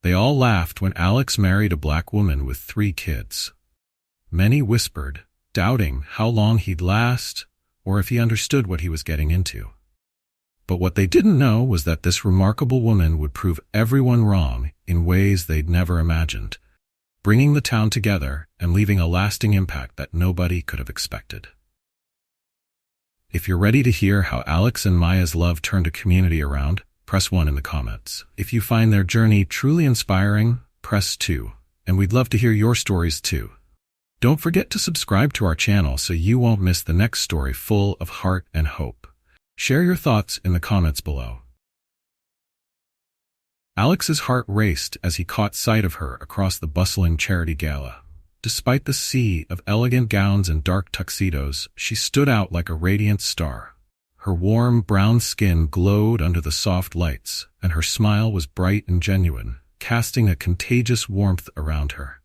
They all laughed when Alex married a black woman with 3 kids. Many whispered, doubting how long he'd last or if he understood what he was getting into. But what they didn't know was that this remarkable woman would prove everyone wrong in ways they'd never imagined, bringing the town together and leaving a lasting impact that nobody could have expected. If you're ready to hear how Alex and Maya's love turned a community around, press 1 in the comments. If you find their journey truly inspiring, press 2, and we'd love to hear your stories too. Don't forget to subscribe to our channel so you won't miss the next story full of heart and hope. Share your thoughts in the comments below. Alex's heart raced as he caught sight of her across the bustling charity gala. Despite the sea of elegant gowns and dark tuxedos, she stood out like a radiant star. Her warm brown skin glowed under the soft lights, and her smile was bright and genuine, casting a contagious warmth around her.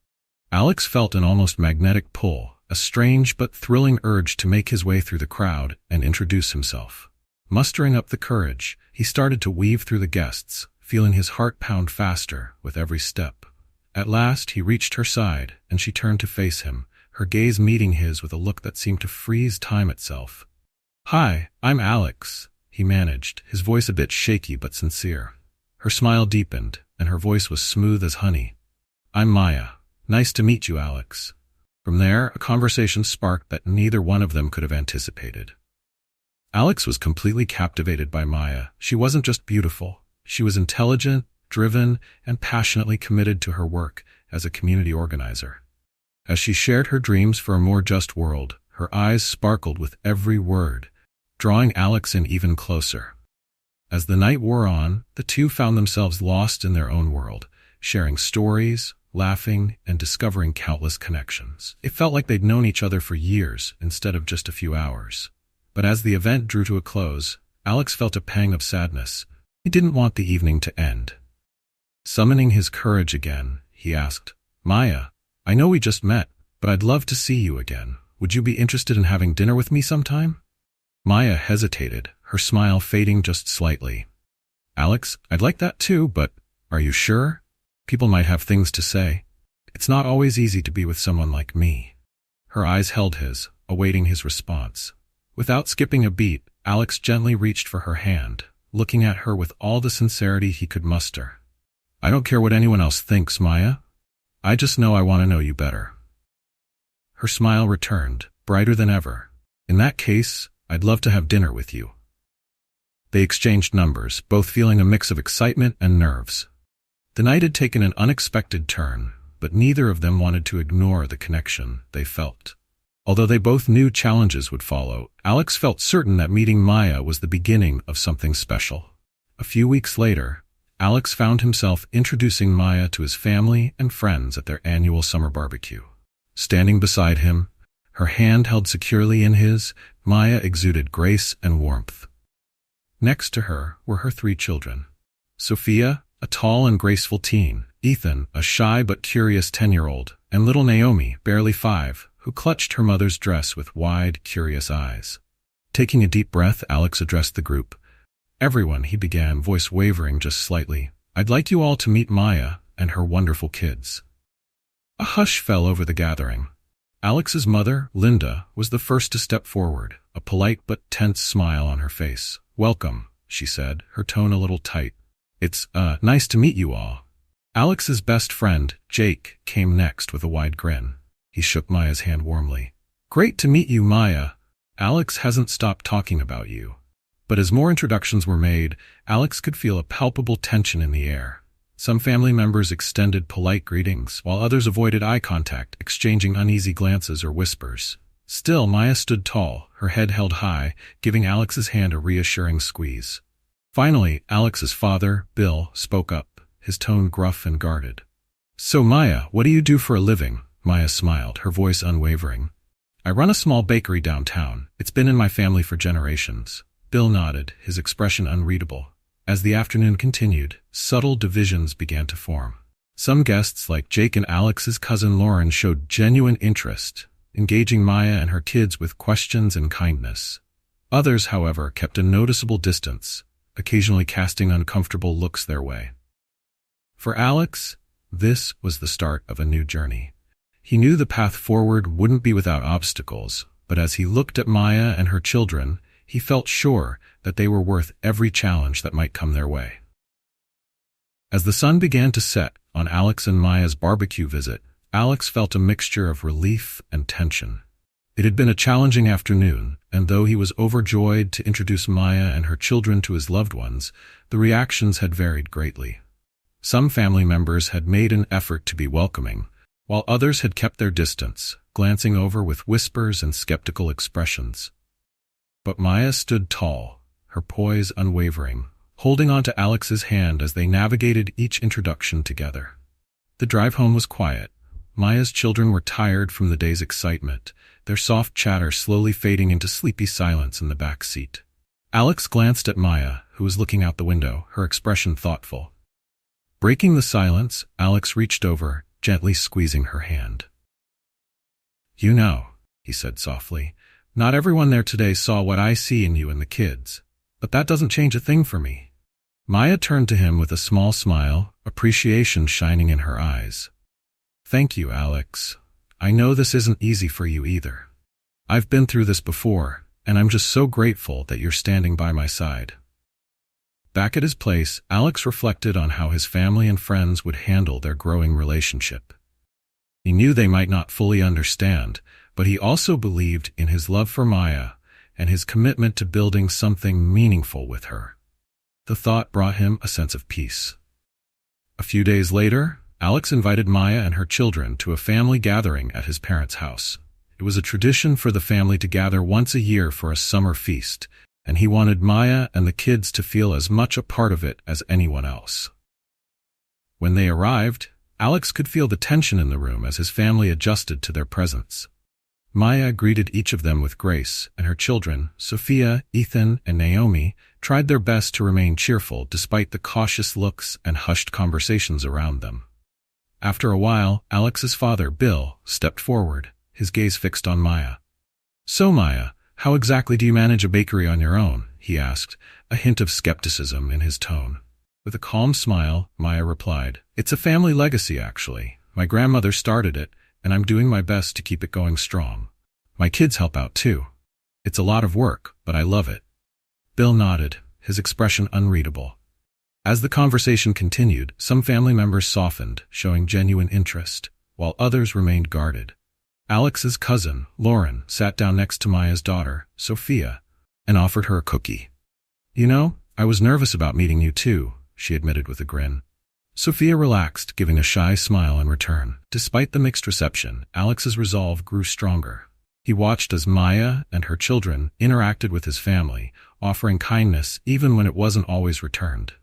Alex felt an almost magnetic pull, a strange but thrilling urge to make his way through the crowd and introduce himself. Mustering up the courage, he started to weave through the guests, feeling his heart pound faster with every step. At last he reached her side, and she turned to face him, her gaze meeting his with a look that seemed to freeze time itself. "Hi, I'm Alex," he managed, his voice a bit shaky but sincere. Her smile deepened, and her voice was smooth as honey. "I'm Maya. Nice to meet you, Alex." From there, a conversation sparked that neither one of them could have anticipated. Alex was completely captivated by Maya. She wasn't just beautiful. She was intelligent, driven, and passionately committed to her work as a community organizer. As she shared her dreams for a more just world, her eyes sparkled with every word, drawing Alex in even closer. As the night wore on, the two found themselves lost in their own world, sharing stories, laughing, and discovering countless connections. It felt like they'd known each other for years instead of just a few hours. But as the event drew to a close, Alex felt a pang of sadness. He didn't want the evening to end. Summoning his courage again, he asked, "Maya, I know we just met, but I'd love to see you again. Would you be interested in having dinner with me sometime?" Maya hesitated, her smile fading just slightly. "Alex, I'd like that too, but are you sure? People might have things to say. It's not always easy to be with someone like me." Her eyes held his, awaiting his response. Without skipping a beat, Alex gently reached for her hand, looking at her with all the sincerity he could muster. "I don't care what anyone else thinks, Maya. I just know I want to know you better." Her smile returned, brighter than ever. "In that case, I'd love to have dinner with you." They exchanged numbers, both feeling a mix of excitement and nerves. The night had taken an unexpected turn, but neither of them wanted to ignore the connection they felt. Although they both knew challenges would follow, Alex felt certain that meeting Maya was the beginning of something special. A few weeks later, Alex found himself introducing Maya to his family and friends at their annual summer barbecue. Standing beside him, her hand held securely in his, Maya exuded grace and warmth. Next to her were her 3 children. Sophia, a tall and graceful teen, Ethan, a shy but curious 10-year-old, and little Naomi, barely 5, who clutched her mother's dress with wide, curious eyes. Taking a deep breath, Alex addressed the group. "Everyone," he began, voice wavering just slightly, "I'd like you all to meet Maya and her wonderful kids." A hush fell over the gathering. Alex's mother, Linda, was the first to step forward, a polite but tense smile on her face. "Welcome," she said, her tone a little tight. "It's, nice to meet you all." Alex's best friend, Jake, came next with a wide grin. He shook Maya's hand warmly. "Great to meet you, Maya. Alex hasn't stopped talking about you." But as more introductions were made, Alex could feel a palpable tension in the air. Some family members extended polite greetings, while others avoided eye contact, exchanging uneasy glances or whispers. Still, Maya stood tall, her head held high, giving Alex's hand a reassuring squeeze. Finally, Alex's father, Bill, spoke up, his tone gruff and guarded. "So Maya, what do you do for a living?" Maya smiled, her voice unwavering. "I run a small bakery downtown. It's been in my family for generations." Bill nodded, his expression unreadable. As the afternoon continued, subtle divisions began to form. Some guests, like Jake and Alex's cousin Lauren, showed genuine interest, engaging Maya and her kids with questions and kindness. Others, however, kept a noticeable distance, occasionally casting uncomfortable looks their way. For Alex, this was the start of a new journey. He knew the path forward wouldn't be without obstacles, but as he looked at Maya and her children, he felt sure that they were worth every challenge that might come their way. As the sun began to set on Alex and Maya's barbecue visit, Alex felt a mixture of relief and tension. It had been a challenging afternoon, and though he was overjoyed to introduce Maya and her children to his loved ones, the reactions had varied greatly. Some family members had made an effort to be welcoming, while others had kept their distance, glancing over with whispers and skeptical expressions. But Maya stood tall, her poise unwavering, holding on to Alex's hand as they navigated each introduction together. The drive home was quiet. Maya's children were tired from the day's excitement, their soft chatter slowly fading into sleepy silence in the back seat. Alex glanced at Maya, who was looking out the window, her expression thoughtful. Breaking the silence, Alex reached over, gently squeezing her hand. "You know," he said softly, "not everyone there today saw what I see in you and the kids, but that doesn't change a thing for me." Maya turned to him with a small smile, appreciation shining in her eyes. "Thank you, Alex. I know this isn't easy for you either. I've been through this before, and I'm just so grateful that you're standing by my side." Back at his place, Alex reflected on how his family and friends would handle their growing relationship. He knew they might not fully understand, but he also believed in his love for Maya and his commitment to building something meaningful with her. The thought brought him a sense of peace. A few days later, Alex invited Maya and her children to a family gathering at his parents' house. It was a tradition for the family to gather once a year for a summer feast, and he wanted Maya and the kids to feel as much a part of it as anyone else. When they arrived, Alex could feel the tension in the room as his family adjusted to their presence. Maya greeted each of them with grace, and her children, Sophia, Ethan, and Naomi, tried their best to remain cheerful despite the cautious looks and hushed conversations around them. After a while, Alex's father, Bill, stepped forward, his gaze fixed on Maya. "So, Maya, how exactly do you manage a bakery on your own?" he asked, a hint of skepticism in his tone. With a calm smile, Maya replied, "It's a family legacy, actually. My grandmother started it, and I'm doing my best to keep it going strong. My kids help out too. It's a lot of work, but I love it." Bill nodded, his expression unreadable. As the conversation continued, some family members softened, showing genuine interest, while others remained guarded. Alex's cousin, Lauren, sat down next to Maya's daughter, Sophia, and offered her a cookie. "You know, I was nervous about meeting you too," she admitted with a grin. Sophia relaxed, giving a shy smile in return. Despite the mixed reception, Alex's resolve grew stronger. He watched as Maya and her children interacted with his family, offering kindness even when it wasn't always returned.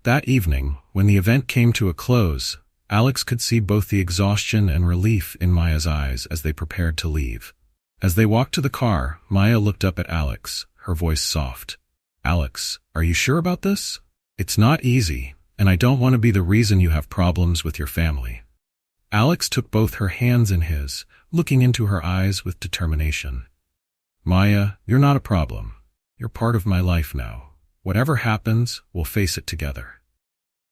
That evening, when the event came to a close, Alex could see both the exhaustion and relief in Maya's eyes as they prepared to leave. As they walked to the car, Maya looked up at Alex, her voice soft. "Alex, are you sure about this? It's not easy, and I don't want to be the reason you have problems with your family." Alex took both her hands in his, looking into her eyes with determination. "Maya, you're not a problem. You're part of my life now. Whatever happens, we'll face it together."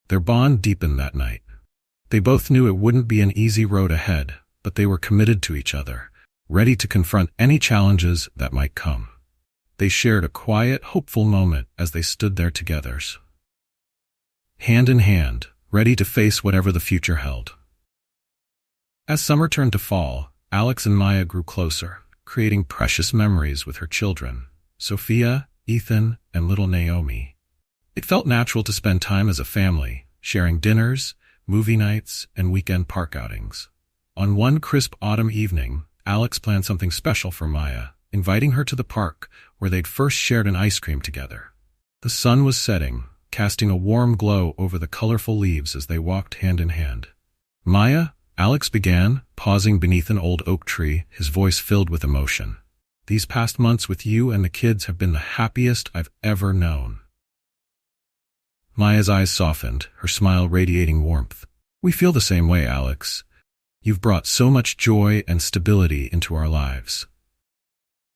Their bond deepened that night. They both knew it wouldn't be an easy road ahead, but they were committed to each other, ready to confront any challenges that might come. They shared a quiet, hopeful moment as they stood there together, hand in hand, ready to face whatever the future held. As summer turned to fall, Alex and Maya grew closer, creating precious memories with her children, Sophia, Ethan, and little Naomi. It felt natural to spend time as a family, sharing dinners, movie nights, and weekend park outings. On one crisp autumn evening, Alex planned something special for Maya, inviting her to the park where they'd first shared an ice cream together. The sun was setting, casting a warm glow over the colorful leaves as they walked hand in hand. "Maya," Alex began, pausing beneath an old oak tree, his voice filled with emotion. "These past months with you and the kids have been the happiest I've ever known." Maya's eyes softened, her smile radiating warmth. "We feel the same way, Alex. You've brought so much joy and stability into our lives."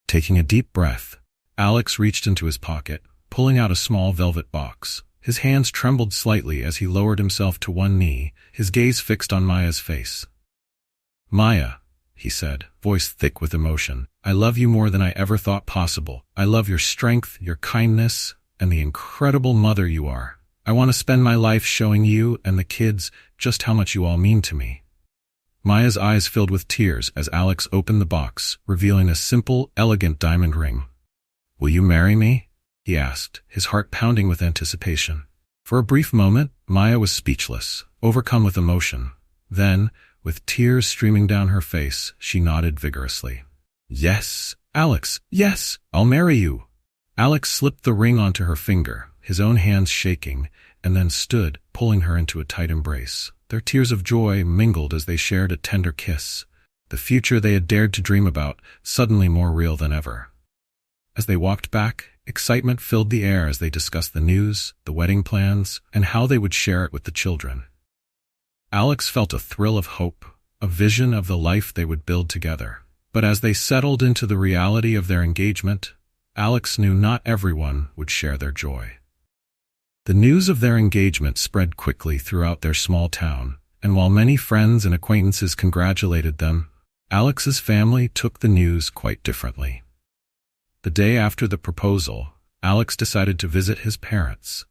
Taking a deep breath, Alex reached into his pocket, pulling out a small velvet box. His hands trembled slightly as he lowered himself to one knee, his gaze fixed on Maya's face. "Maya," he said, voice thick with emotion, "I love you more than I ever thought possible. I love your strength, your kindness, and the incredible mother you are. I want to spend my life showing you and the kids just how much you all mean to me." Maya's eyes filled with tears as Alex opened the box, revealing a simple, elegant diamond ring. "Will you marry me?" he asked, his heart pounding with anticipation. For a brief moment, Maya was speechless, overcome with emotion. Then, with tears streaming down her face, she nodded vigorously. "Yes, Alex, yes, I'll marry you." Alex slipped the ring onto her finger, his own hands shaking, and then stood, pulling her into a tight embrace. Their tears of joy mingled as they shared a tender kiss, the future they had dared to dream about, suddenly more real than ever. As they walked back, excitement filled the air as they discussed the news, the wedding plans, and how they would share it with the children. Alex felt a thrill of hope, a vision of the life they would build together. But as they settled into the reality of their engagement, Alex knew not everyone would share their joy. The news of their engagement spread quickly throughout their small town, and while many friends and acquaintances congratulated them, Alex's family took the news quite differently. The day after the proposal, Alex decided to visit his parents,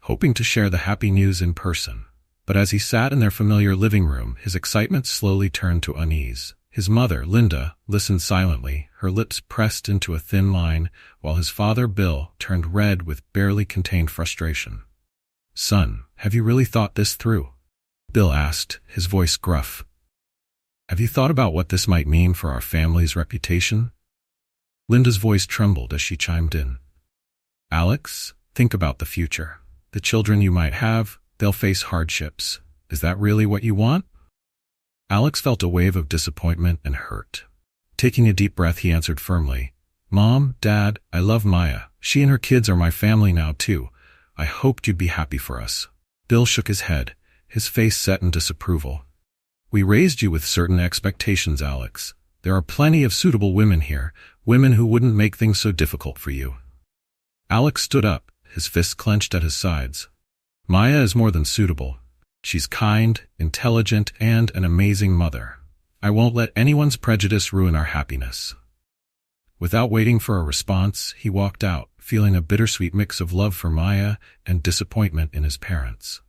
hoping to share the happy news in person. But as he sat in their familiar living room, his excitement slowly turned to unease. His mother, Linda, listened silently, her lips pressed into a thin line, while his father, Bill, turned red with barely contained frustration. "Son, have you really thought this through?" Bill asked, his voice gruff. "Have you thought about what this might mean for our family's reputation?" Linda's voice trembled as she chimed in. "Alex, think about the future. The children you might have, they'll face hardships. Is that really what you want?" Alex felt a wave of disappointment and hurt. Taking a deep breath, he answered firmly, "Mom, Dad, I love Maya. She and her kids are my family now, too. I hoped you'd be happy for us." Bill shook his head, his face set in disapproval. "We raised you with certain expectations, Alex. There are plenty of suitable women here, women who wouldn't make things so difficult for you." Alex stood up, his fists clenched at his sides. "Maya is more than suitable. She's kind, intelligent, and an amazing mother. I won't let anyone's prejudice ruin our happiness." Without waiting for a response, he walked out, feeling a bittersweet mix of love for Maya and disappointment in his parents.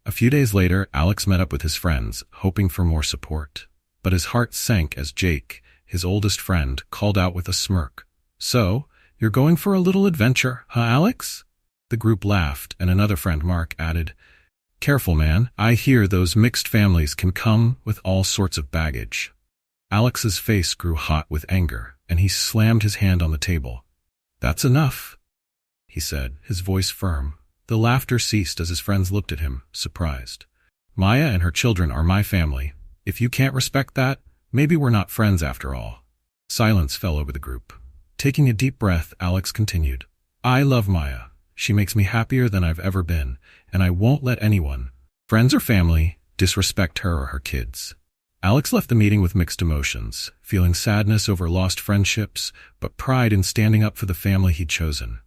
A few days later, Alex met up with his friends, hoping for more support. But his heart sank as Jake, his oldest friend, called out with a smirk, "So, you're going for a little adventure, huh, Alex?" The group laughed, and another friend, Mark, added, "Careful, man. I hear those mixed families can come with all sorts of baggage." Alex's face grew hot with anger, and he slammed his hand on the table. "That's enough," he said, his voice firm. The laughter ceased as his friends looked at him, surprised. "Maya and her children are my family. If you can't respect that, maybe we're not friends after all." Silence fell over the group. Taking a deep breath, Alex continued, "I love Maya. She makes me happier than I've ever been, and I won't let anyone, friends or family, disrespect her or her kids." Alex left the meeting with mixed emotions, feeling sadness over lost friendships, but pride in standing up for the family he'd chosen.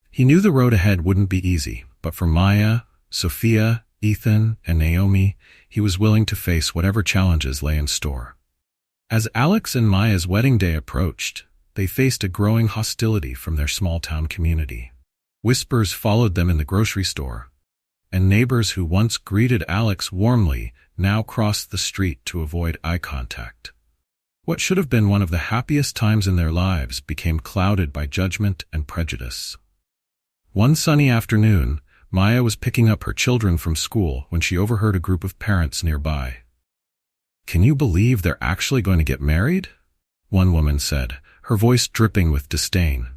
He knew the road ahead wouldn't be easy, but for Maya, Sophia, Ethan, and Naomi, he was willing to face whatever challenges lay in store. As Alex and Maya's wedding day approached, they faced a growing hostility from their small-town community. Whispers followed them in the grocery store, and neighbors who once greeted Alex warmly now crossed the street to avoid eye contact. What should have been one of the happiest times in their lives became clouded by judgment and prejudice. One sunny afternoon, Maya was picking up her children from school when she overheard a group of parents nearby. "Can you believe they're actually going to get married?" one woman said, her voice dripping with disdain.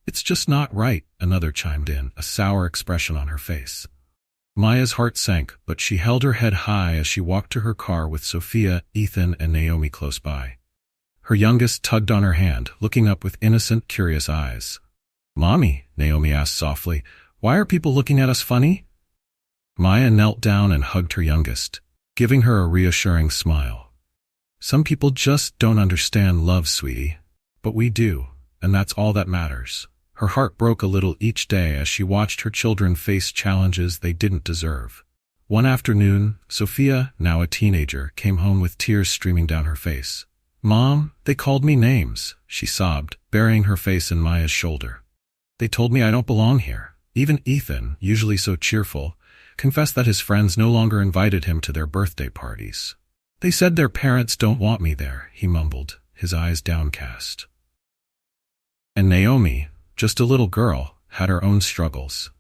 "It's just not right," another chimed in, a sour expression on her face. Maya's heart sank, but she held her head high as she walked to her car with Sophia, Ethan, and Naomi close by. Her youngest tugged on her hand, looking up with innocent, curious eyes. "Mommy," Naomi asked softly, "why are people looking at us funny?" Maya knelt down and hugged her youngest, giving her a reassuring smile. "Some people just don't understand love, sweetie. But we do, and that's all that matters." Her heart broke a little each day as she watched her children face challenges they didn't deserve. One afternoon, Sophia, now a teenager, came home with tears streaming down her face. "Mom, they called me names," she sobbed, burying her face in Maya's shoulder. "They told me I don't belong here." Even Ethan, usually so cheerful, confessed that his friends no longer invited him to their birthday parties. "They said their parents don't want me there," he mumbled, his eyes downcast. And Naomi, just a little girl, had her own struggles.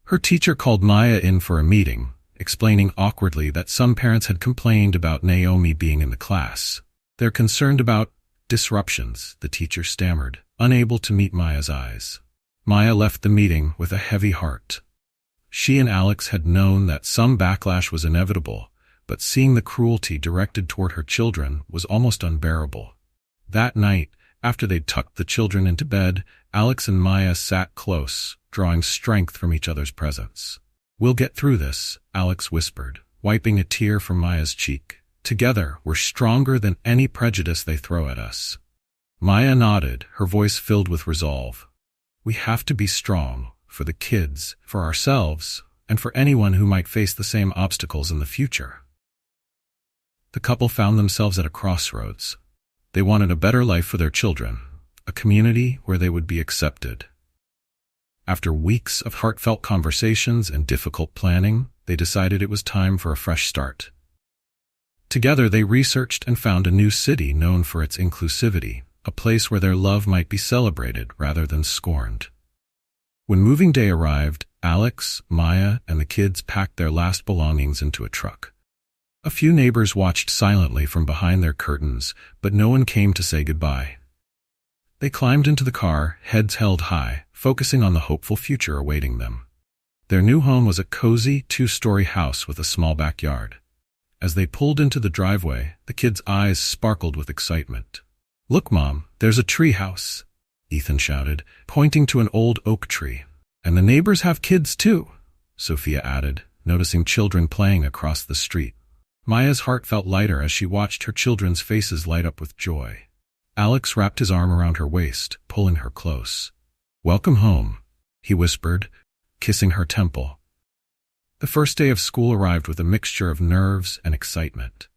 Her teacher called Maya in for a meeting, explaining awkwardly that some parents had complained about Naomi being in the class. "They're concerned about disruptions," the teacher stammered, unable to meet Maya's eyes. Maya left the meeting with a heavy heart. She and Alex had known that some backlash was inevitable, but seeing the cruelty directed toward her children was almost unbearable. That night, after they'd tucked the children into bed, Alex and Maya sat close, drawing strength from each other's presence. "We'll get through this," Alex whispered, wiping a tear from Maya's cheek. "Together, we're stronger than any prejudice they throw at us." Maya nodded, her voice filled with resolve. "We have to be strong, for the kids, for ourselves, and for anyone who might face the same obstacles in the future." The couple found themselves at a crossroads. They wanted a better life for their children, a community where they would be accepted. After weeks of heartfelt conversations and difficult planning, they decided it was time for a fresh start. Together they researched and found a new city known for its inclusivity, a place where their love might be celebrated rather than scorned. When moving day arrived, Alex, Maya, and the kids packed their last belongings into a truck. A few neighbors watched silently from behind their curtains, but no one came to say goodbye. They climbed into the car, heads held high, focusing on the hopeful future awaiting them. Their new home was a cozy, two-story house with a small backyard. As they pulled into the driveway, the kids' eyes sparkled with excitement. "Look, Mom, there's a tree house," Ethan shouted, pointing to an old oak tree. "And the neighbors have kids too," Sophia added, noticing children playing across the street. Maya's heart felt lighter as she watched her children's faces light up with joy. Alex wrapped his arm around her waist, pulling her close. "Welcome home," he whispered, kissing her temple. The first day of school arrived with a mixture of nerves and excitement.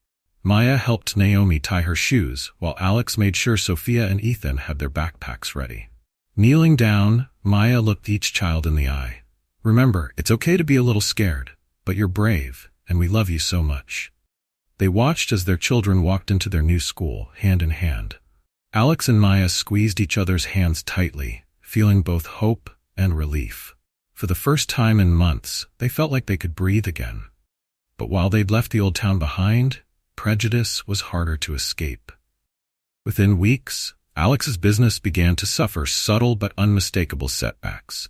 Maya helped Naomi tie her shoes, while Alex made sure Sophia and Ethan had their backpacks ready. Kneeling down, Maya looked each child in the eye. "Remember, it's okay to be a little scared, but you're brave, and we love you so much." They watched as their children walked into their new school, hand in hand. Alex and Maya squeezed each other's hands tightly, feeling both hope and relief. For the first time in months, they felt like they could breathe again. But while they'd left the old town behind, prejudice was harder to escape. Within weeks, Alex's business began to suffer subtle but unmistakable setbacks.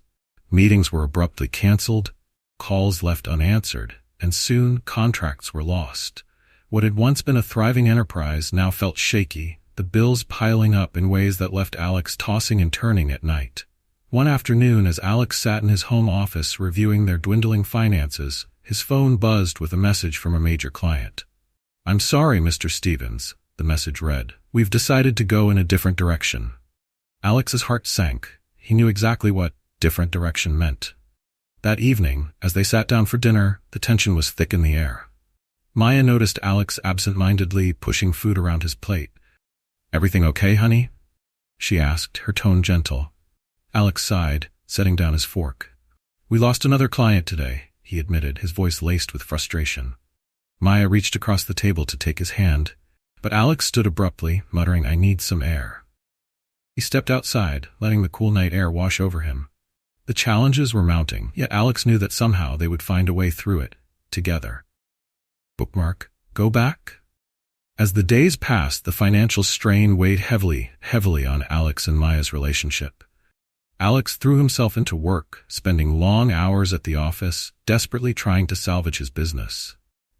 Meetings were abruptly canceled, calls left unanswered, and soon contracts were lost. What had once been a thriving enterprise now felt shaky, the bills piling up in ways that left Alex tossing and turning at night. One afternoon, as Alex sat in his home office reviewing their dwindling finances, his phone buzzed with a message from a major client. "I'm sorry, Mr. Stevens," the message read. "We've decided to go in a different direction." Alex's heart sank. He knew exactly what different direction meant. That evening, as they sat down for dinner, the tension was thick in the air. Maya noticed Alex absent-mindedly pushing food around his plate. "Everything okay, honey?" she asked, her tone gentle. Alex sighed, setting down his fork. "We lost another client today," he admitted, his voice laced with frustration. Maya reached across the table to take his hand, but Alex stood abruptly, muttering, "I need some air." He stepped outside, letting the cool night air wash over him. The challenges were mounting, yet Alex knew that somehow they would find a way through it, together. Bookmark, go back. As the days passed, the financial strain weighed heavily on Alex and Maya's relationship. Alex threw himself into work, spending long hours at the office, desperately trying to salvage his business.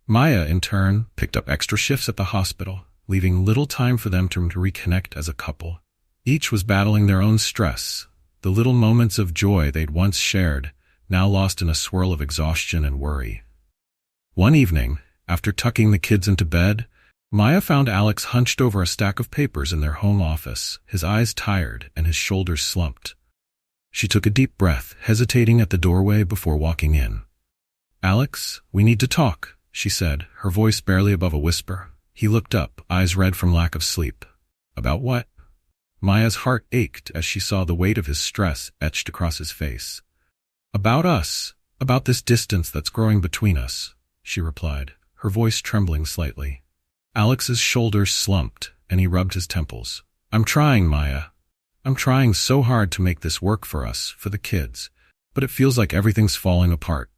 Maya, in turn, picked up extra shifts at the hospital, leaving little time for them to reconnect as a couple. Each was battling their own stress, the little moments of joy they'd once shared, now lost in a swirl of exhaustion and worry. One evening, after tucking the kids into bed, Maya found Alex hunched over a stack of papers in their home office, his eyes tired and his shoulders slumped. She took a deep breath, hesitating at the doorway before walking in. "Alex, we need to talk," she said, her voice barely above a whisper. He looked up, eyes red from lack of sleep. "About what?" Maya's heart ached as she saw the weight of his stress etched across his face. "About us. About this distance that's growing between us," she replied, her voice trembling slightly. Alex's shoulders slumped, and he rubbed his temples. "I'm trying, Maya. I'm trying so hard to make this work for us, for the kids, but it feels like everything's falling apart."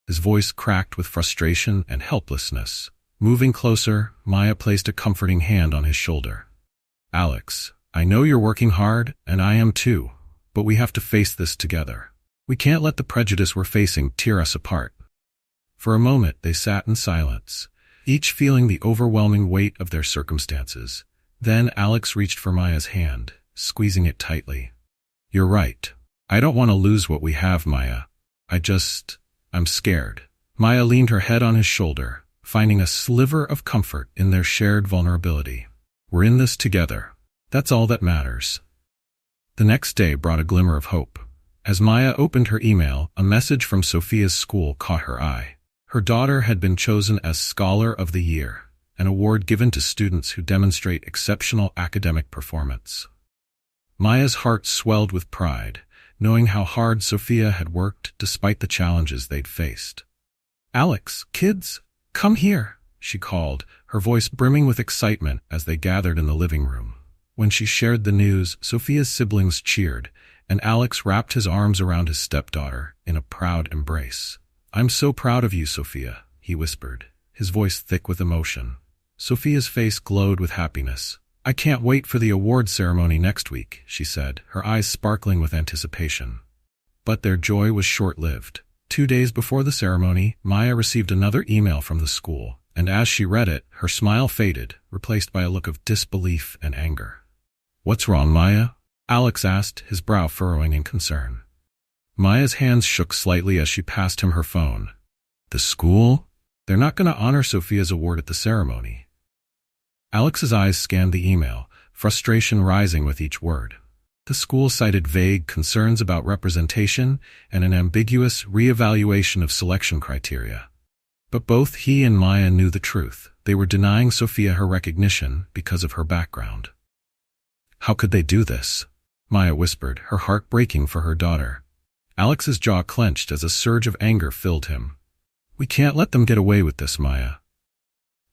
His voice cracked with frustration and helplessness. Moving closer, Maya placed a comforting hand on his shoulder. "Alex, I know you're working hard, and I am too, but we have to face this together. We can't let the prejudice we're facing tear us apart." For a moment they sat in silence, each feeling the overwhelming weight of their circumstances. Then Alex reached for Maya's hand, squeezing it tightly. "You're right. I don't want to lose what we have, Maya. I'm scared." Maya leaned her head on his shoulder, finding a sliver of comfort in their shared vulnerability. "We're in this together. That's all that matters." The next day brought a glimmer of hope. As Maya opened her email, a message from Sophia's school caught her eye. Her daughter had been chosen as Scholar of the Year, an award given to students who demonstrate exceptional academic performance. Maya's heart swelled with pride, knowing how hard Sophia had worked despite the challenges they'd faced. "Alex, kids, come here," she called, her voice brimming with excitement as they gathered in the living room. When she shared the news, Sophia's siblings cheered, and Alex wrapped his arms around his stepdaughter in a proud embrace. "I'm so proud of you, Sophia," he whispered, his voice thick with emotion. Sophia's face glowed with happiness. "I can't wait for the award ceremony next week," she said, her eyes sparkling with anticipation. But their joy was short-lived. 2 days before the ceremony, Maya received another email from the school, and as she read it, her smile faded, replaced by a look of disbelief and anger. "What's wrong, Maya?" Alex asked, his brow furrowing in concern. Maya's hands shook slightly as she passed him her phone. "The school? They're not going to honor Sophia's award at the ceremony." Alex's eyes scanned the email, frustration rising with each word. The school cited vague concerns about representation and an ambiguous reevaluation of selection criteria. But both he and Maya knew the truth. They were denying Sophia her recognition because of her background. "How could they do this?" Maya whispered, her heart breaking for her daughter. Alex's jaw clenched as a surge of anger filled him. "We can't let them get away with this, Maya."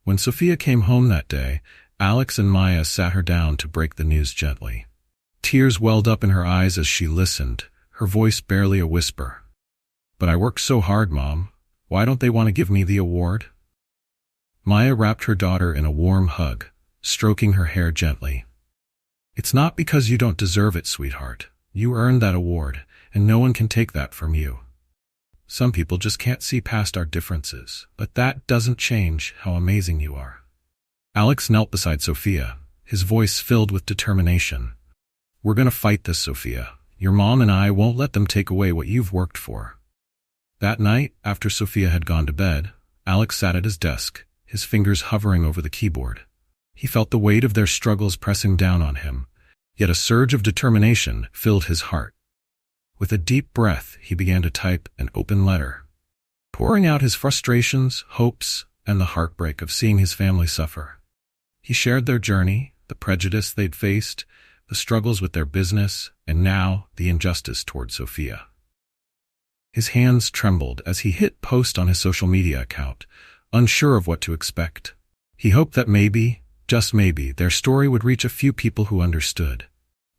When Sophia came home that day, Alex and Maya sat her down to break the news gently. Tears welled up in her eyes as she listened, her voice barely a whisper. "But I worked so hard, Mom. Why don't they want to give me the award?" Maya wrapped her daughter in a warm hug, stroking her hair gently. "It's not because you don't deserve it, sweetheart. You earned that award, and no one can take that from you. Some people just can't see past our differences, but that doesn't change how amazing you are." Alex knelt beside Sophia, his voice filled with determination. "We're going to fight this, Sophia. Your mom and I won't let them take away what you've worked for." That night, after Sophia had gone to bed, Alex sat at his desk, his fingers hovering over the keyboard. He felt the weight of their struggles pressing down on him, yet a surge of determination filled his heart. With a deep breath, he began to type an open letter, pouring out his frustrations, hopes, and the heartbreak of seeing his family suffer. He shared their journey, the prejudice they'd faced, the struggles with their business, and now the injustice toward Sophia. His hands trembled as he hit post on his social media account, unsure of what to expect. He hoped that maybe, just maybe, their story would reach a few people who understood.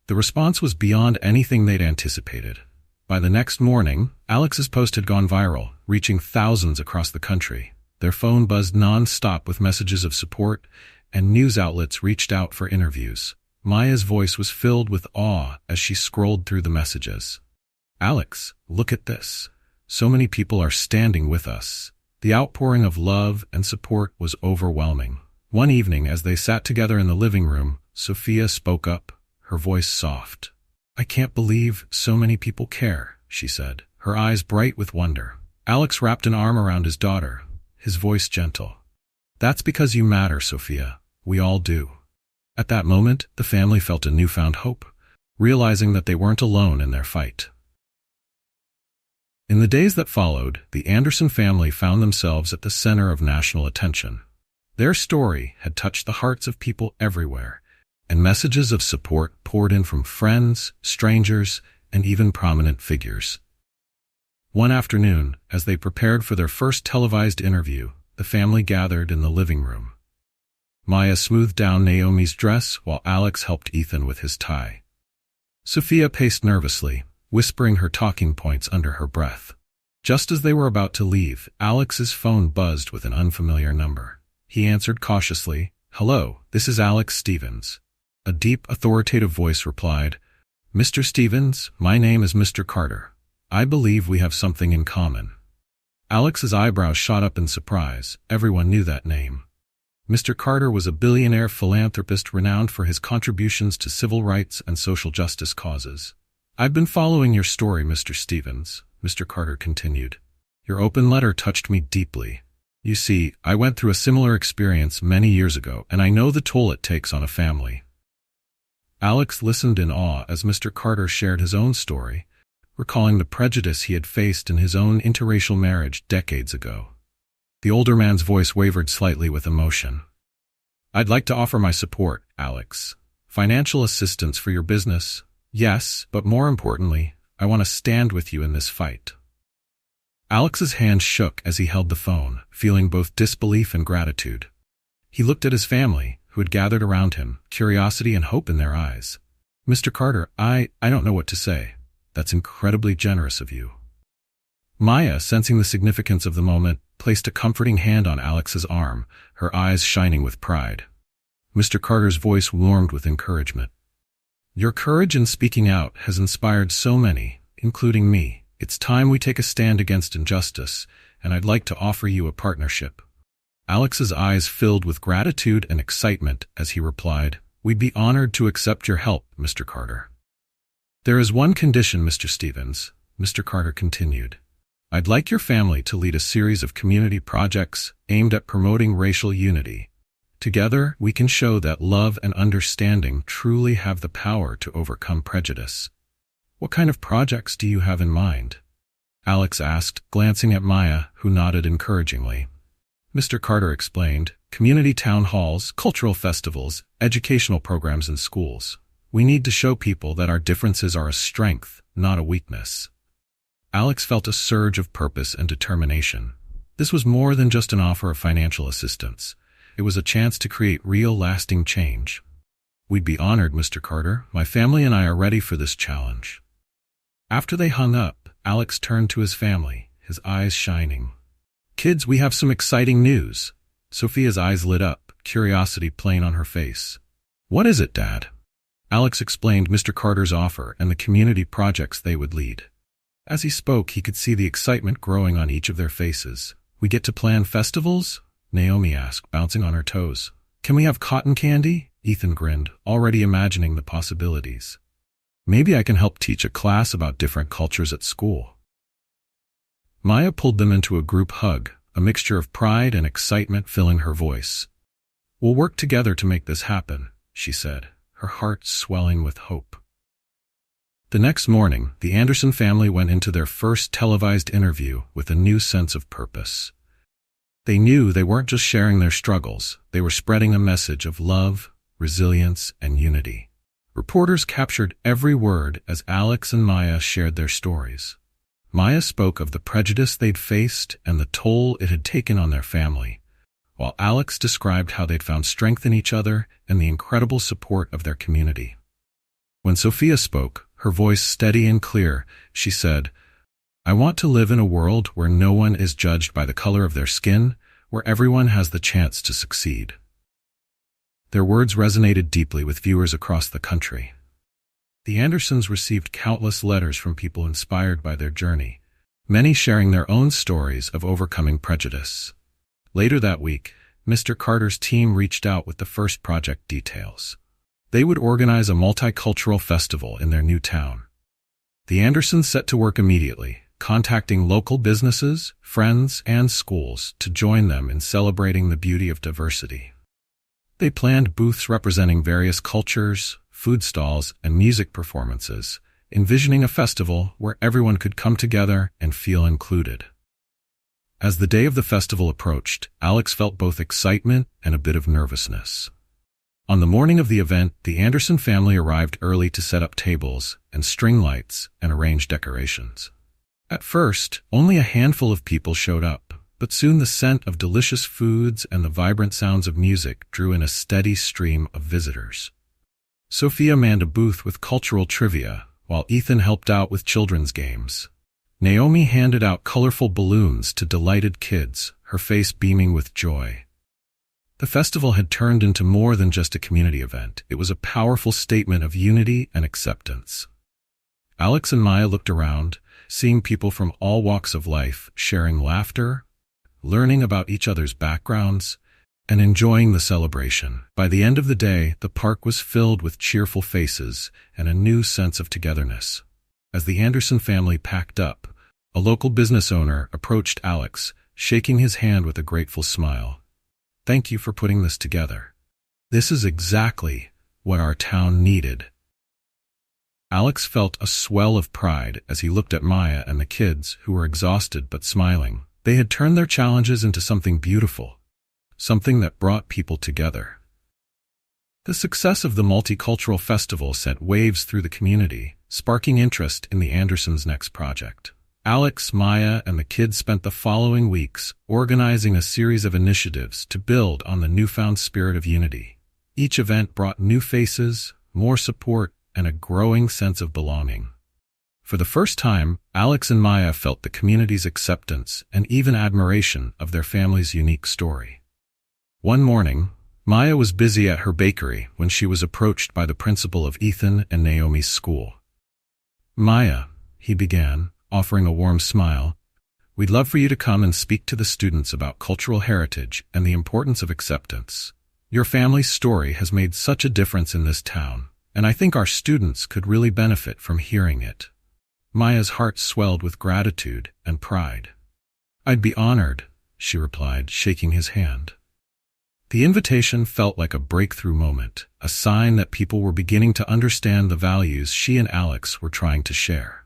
The response was beyond anything they'd anticipated. By the next morning, Alex's post had gone viral, reaching thousands across the country. Their phone buzzed non-stop with messages of support, and news outlets reached out for interviews. Maya's voice was filled with awe as she scrolled through the messages. "Alex, look at this. So many people are standing with us." The outpouring of love and support was overwhelming. One evening, as they sat together in the living room, Sophia spoke up, her voice soft. "I can't believe so many people care," she said, her eyes bright with wonder. Alex wrapped an arm around his daughter, his voice gentle. "That's because you matter, Sophia. We all do." At that moment, the family felt a newfound hope, realizing that they weren't alone in their fight. In the days that followed, the Anderson family found themselves at the center of national attention. Their story had touched the hearts of people everywhere, and messages of support poured in from friends, strangers, and even prominent figures. One afternoon, as they prepared for their first televised interview, the family gathered in the living room. Maya smoothed down Naomi's dress while Alex helped Ethan with his tie. Sophia paced nervously, whispering her talking points under her breath. Just as they were about to leave, Alex's phone buzzed with an unfamiliar number. He answered cautiously, "Hello, this is Alex Stevens." A deep, authoritative voice replied, "Mr. Stevens, my name is Mr. Carter. I believe we have something in common." Alex's eyebrows shot up in surprise. Everyone knew that name. Mr. Carter was a billionaire philanthropist renowned for his contributions to civil rights and social justice causes. "I've been following your story, Mr. Stevens," Mr. Carter continued. "Your open letter touched me deeply. You see, I went through a similar experience many years ago, and I know the toll it takes on a family." Alex listened in awe as Mr. Carter shared his own story, recalling the prejudice he had faced in his own interracial marriage decades ago. The older man's voice wavered slightly with emotion. "I'd like to offer my support, Alex. Financial assistance for your business, yes, but more importantly, I want to stand with you in this fight." Alex's hand shook as he held the phone, feeling both disbelief and gratitude. He looked at his family, who had gathered around him, curiosity and hope in their eyes. "Mr. Carter, I don't know what to say. That's incredibly generous of you." Maya, sensing the significance of the moment, placed a comforting hand on Alex's arm, her eyes shining with pride. Mr. Carter's voice warmed with encouragement. "Your courage in speaking out has inspired so many, including me. It's time we take a stand against injustice, and I'd like to offer you a partnership." Alex's eyes filled with gratitude and excitement as he replied, "We'd be honored to accept your help, Mr. Carter." "There is one condition, Mr. Stevens," Mr. Carter continued. "I'd like your family to lead a series of community projects aimed at promoting racial unity. Together, we can show that love and understanding truly have the power to overcome prejudice." "What kind of projects do you have in mind?" Alex asked, glancing at Maya, who nodded encouragingly. Mr. Carter explained, "Community town halls, cultural festivals, educational programs in schools. We need to show people that our differences are a strength, not a weakness." Alex felt a surge of purpose and determination. This was more than just an offer of financial assistance. It was a chance to create real, lasting change. "We'd be honored, Mr. Carter. My family and I are ready for this challenge." After they hung up, Alex turned to his family, his eyes shining. "Kids, we have some exciting news." Sophia's eyes lit up, curiosity plain on her face. "What is it, Dad?" Alex explained Mr. Carter's offer and the community projects they would lead. As he spoke, he could see the excitement growing on each of their faces. "We get to plan festivals?" Naomi asked, bouncing on her toes. "Can we have cotton candy?" Ethan grinned, already imagining the possibilities. "Maybe I can help teach a class about different cultures at school." Maya pulled them into a group hug, a mixture of pride and excitement filling her voice. "We'll work together to make this happen," she said, her heart swelling with hope. The next morning, the Anderson family went into their first televised interview with a new sense of purpose. They knew they weren't just sharing their struggles, they were spreading a message of love, resilience, and unity. Reporters captured every word as Alex and Maya shared their stories. Maya spoke of the prejudice they'd faced and the toll it had taken on their family, while Alex described how they'd found strength in each other and the incredible support of their community. When Sophia spoke, her voice steady and clear, she said, "I want to live in a world where no one is judged by the color of their skin, where everyone has the chance to succeed." Their words resonated deeply with viewers across the country. The Andersons received countless letters from people inspired by their journey, many sharing their own stories of overcoming prejudice. Later that week, Mr. Carter's team reached out with the first project details. They would organize a multicultural festival in their new town. The Andersons set to work immediately, contacting local businesses, friends, and schools to join them in celebrating the beauty of diversity. They planned booths representing various cultures, food stalls, and music performances, envisioning a festival where everyone could come together and feel included. As the day of the festival approached, Alex felt both excitement and a bit of nervousness. On the morning of the event, the Anderson family arrived early to set up tables and string lights and arrange decorations. At first, only a handful of people showed up, but soon the scent of delicious foods and the vibrant sounds of music drew in a steady stream of visitors. Sophia manned a booth with cultural trivia, while Ethan helped out with children's games. Naomi handed out colorful balloons to delighted kids, her face beaming with joy. The festival had turned into more than just a community event. It was a powerful statement of unity and acceptance. Alex and Maya looked around, seeing people from all walks of life sharing laughter, learning about each other's backgrounds, and enjoying the celebration. By the end of the day, the park was filled with cheerful faces and a new sense of togetherness. As the Anderson family packed up, a local business owner approached Alex, shaking his hand with a grateful smile. "Thank you for putting this together. This is exactly what our town needed." Alex felt a swell of pride as he looked at Maya and the kids, who were exhausted but smiling. They had turned their challenges into something beautiful, something that brought people together. The success of the multicultural festival sent waves through the community, sparking interest in the Andersons' next project. Alex, Maya, and the kids spent the following weeks organizing a series of initiatives to build on the newfound spirit of unity. Each event brought new faces, more support, and a growing sense of belonging. For the first time, Alex and Maya felt the community's acceptance and even admiration of their family's unique story. One morning, Maya was busy at her bakery when she was approached by the principal of Ethan and Naomi's school. "Maya," he began, offering a warm smile, "we'd love for you to come and speak to the students about cultural heritage and the importance of acceptance. Your family's story has made such a difference in this town, and I think our students could really benefit from hearing it." Maya's heart swelled with gratitude and pride. "I'd be honored," she replied, shaking his hand. The invitation felt like a breakthrough moment, a sign that people were beginning to understand the values she and Alex were trying to share.